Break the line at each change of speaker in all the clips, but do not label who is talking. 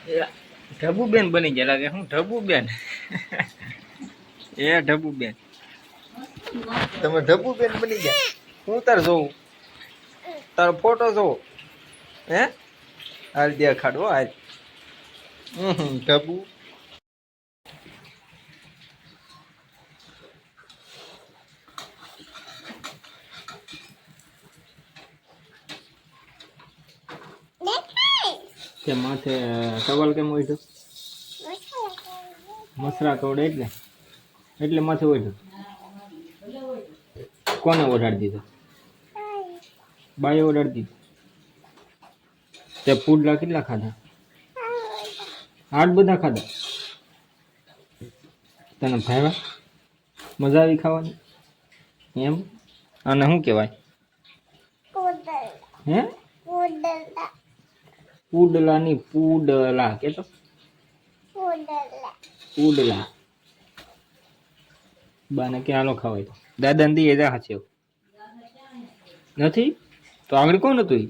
એ ઢબુબેન બની ગયા લાગે. હું ઢબુબેન? એ ઢબુબેન, તમે ઢબુબેન બની ગયા. હું તાર જોઉં, તારો ફોટો જોઉં. હે હાલ દેખાડવો હાલ. ઢબુ કે માથે ટવલ કેમ ઓઢ્યો? મસરા કવડે એટલે માથે ઓઢ્યો. કોને ઓઢાડી દીધો? બાએ ઓઢાડી દીધો. તે પુડલા કેટલા ખાધા? 8 બધા ખાધા. તને ભાવ્યા? મજા આવી ખાવાની એમ? અને શું કહેવાય? હે પુડલા ની પુડલા કે તો પુડલા. બાને કે હાલો ખવાય તો દાદા ને દઈએ જા છે નથી તો આગળ કોણ હતું?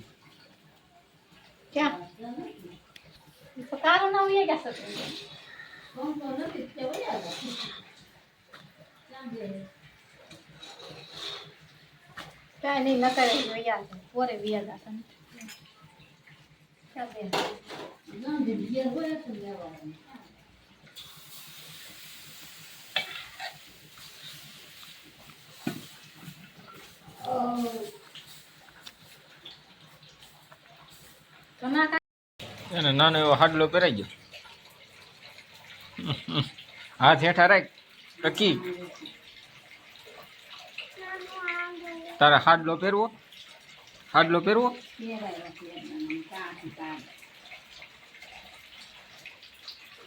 नहीं न करे यार पूरे बिया जाता है क्या दे ना दे बिया होया तो लेवा कमा का
એને નાનો એવો હાડલો પહેરાઈ ગયો. હાથ હેઠા રાખ ટકી. તારે હાડલો પહેરવો? હાડલો પહેરવો?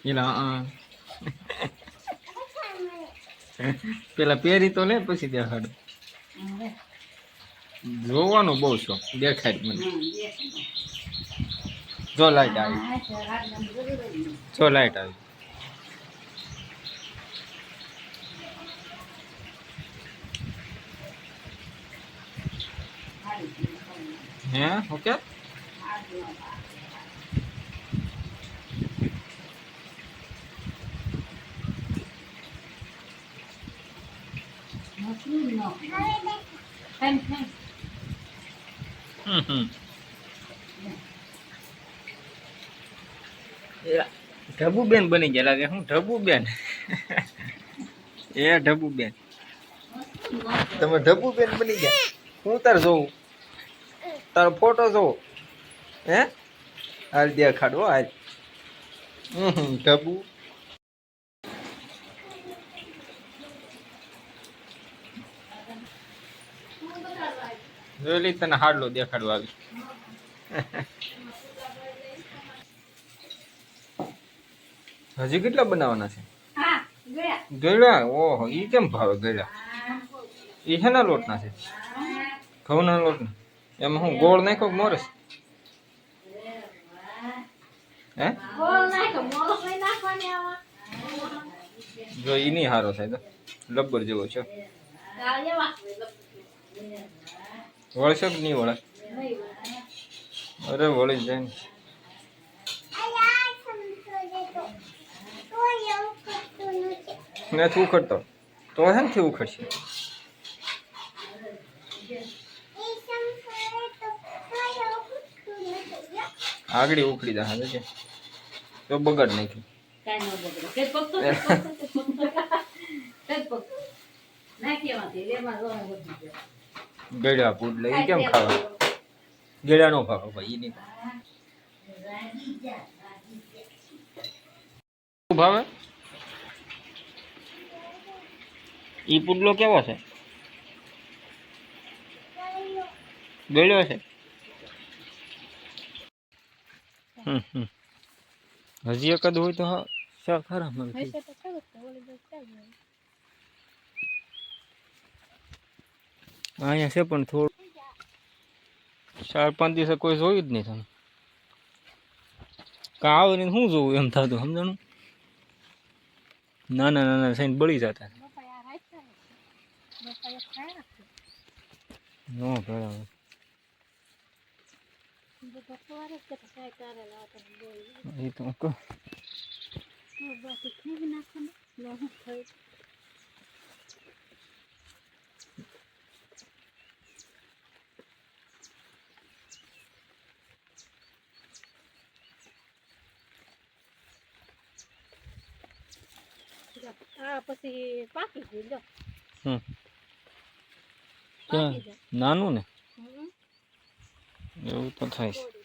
એલા પેલા પહેરી તો લે પછી દેખાડો. જોવાનો બહુ શોખ. દેખાડ મને. જો લાઈટ આવી, જો લાઈટ આવી. હે ઓકે. ઢબુબેન બની ગયા લાગે. હું ઢબુબેન? એ ઢબુબેન, તમે ઢબુબેન બની ગયા. હું તાર જોઉં, તારો ફોટો જોઉં. હે હાલ દેખાડવો હાલ. ઢબુ જોઈ લી. તને હાડલો દેખાડવા આવી. હજી કેટલા બનાવવાના છે? ગળ્યા? ઓહો, ઈ કેમ ભાવે ગળ્યા? ઈ હેના લોટના છે? ઘઉંના લોટના. એમાં હું ગોળ નાખ્યો મોરસ? હે જો ઈ નહીં હારો થાય તો લબ્બર જેવો છે. વળશે કે નહીં વળે? અરે વળી જાય ને. નથી ઉખડતો તો હે ને ઉખડશે. આગળ ઉખડી જાય છે તો બગાડ નાખ્યું. ગળ્યા પુડલા એ કેમ ખાવા? ગળ્યા નો ખાવા ભાઈ. ઈ નહીં ભાવે. ઈ પુડલો કેવો છે? ગળ્યો છે. હજી એક જ હોય તો હા ખરા મને. અહીંયા છે પણ થોડું 4-5 દિવસે કોઈ જોયું જ નહીં. તમે કા આવે ને શું જોવું એમ થતું સમજાણું. નાના નાના થઈને બળી જતા. નો બરાબર. એ તો કહું.
બાકી ખીવી નાખવાનું લોહું થઈ આ પછી પાકી ગયું લો
હમ
પાકી જાય
નાનું ને
હમ
એવું તો થાય છે.
થોડી